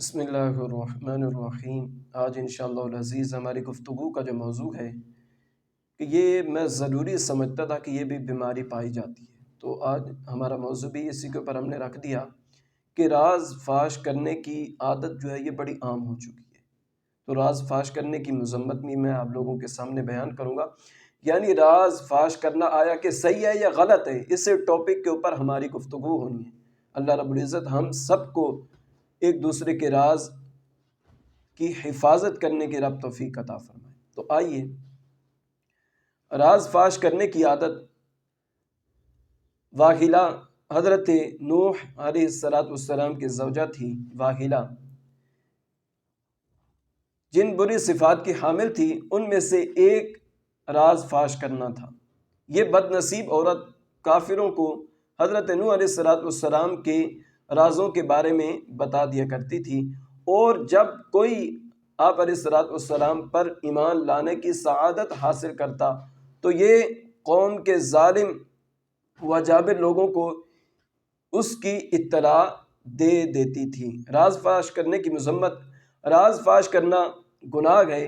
بسم اللہ الرحمن الرحیم۔ آج انشاءاللہ العزیز ہماری گفتگو کا جو موضوع ہے کہ یہ میں ضروری سمجھتا تھا کہ یہ بھی بیماری پائی جاتی ہے، تو آج ہمارا موضوع بھی اسی کے اوپر ہم نے رکھ دیا کہ راز فاش کرنے کی عادت جو ہے یہ بڑی عام ہو چکی ہے۔ تو راز فاش کرنے کی مذمت بھی میں آپ لوگوں کے سامنے بیان کروں گا، یعنی راز فاش کرنا آیا کہ صحیح ہے یا غلط ہے، اس ٹاپک کے اوپر ہماری گفتگو ہونی ہے۔ اللہ رب العزت ہم سب کو ایک دوسرے کے راز کی حفاظت کرنے کی رب توفیق عطا فرمائے۔ تو آئیے، راز فاش کرنے کی عادت واحلہ حضرت نوح علیہ السلام کی زوجہ تھی۔ واحلہ جن بری صفات کی حامل تھی ان میں سے ایک راز فاش کرنا تھا۔ یہ بد نصیب عورت کافروں کو حضرت نوح علیہ السلام کے رازوں کے بارے میں بتا دیا کرتی تھی، اور جب کوئی آپ علیہ السلام پر ایمان لانے کی سعادت حاصل کرتا تو یہ قوم کے ظالم و جابر لوگوں کو اس کی اطلاع دے دیتی تھی۔ راز فاش کرنے کی مذمت۔ راز فاش کرنا گناہ ہے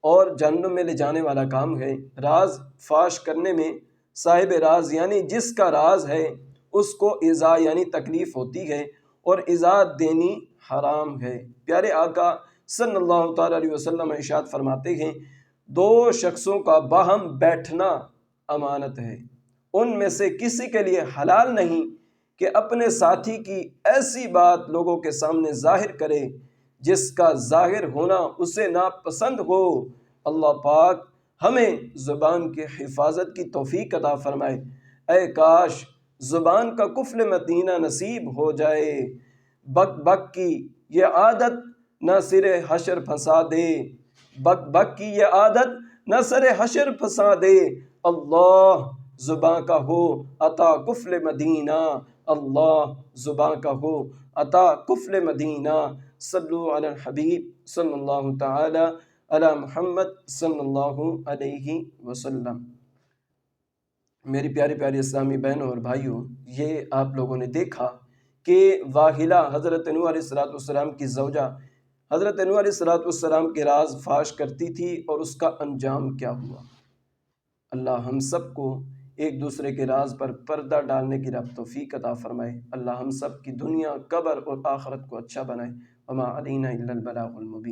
اور جہنم میں لے جانے والا کام ہے۔ راز فاش کرنے میں صاحب راز یعنی جس کا راز ہے اس کو ایذا یعنی تکلیف ہوتی ہے، اور ایذا دینی حرام ہے۔ پیارے آقا صلی اللہ تعالیٰ علیہ وسلم ارشاد فرماتے ہیں، دو شخصوں کا باہم بیٹھنا امانت ہے، ان میں سے کسی کے لیے حلال نہیں کہ اپنے ساتھی کی ایسی بات لوگوں کے سامنے ظاہر کرے جس کا ظاہر ہونا اسے ناپسند ہو۔ اللہ پاک ہمیں زبان کی حفاظت کی توفیق عطا فرمائے۔ اے کاش زبان کا قفل متینہ نصیب ہو جائے، بک بک کی یہ عادت نہ سر حشر پھنسا دے، بک بک کی یہ عادت نہ سر حشر پھنسا دے۔ اللہ زباں کا ہو عطا قفل مدینہ، اللہ زباں کا ہو عطا قفل مدینہ۔ صلو علی الحبیب صلی اللہ تعالی علی محمد صلی اللہ علیہ وسلم۔ میری پیاری پیاری اسلامی بہنوں اور بھائیوں، یہ آپ لوگوں نے دیکھا کہ واحلہ حضرت نوح علیہ السلام کی زوجہ حضرت نوح علیہ السلام کے راز فاش کرتی تھی، اور اس کا انجام کیا ہوا۔ اللہ ہم سب کو ایک دوسرے کے راز پر پردہ ڈالنے کی رب توفیق عطا فرمائے۔ اللہ ہم سب کی دنیا، قبر اور آخرت کو اچھا بنائے۔ وما علینا الا البلاغ المبین۔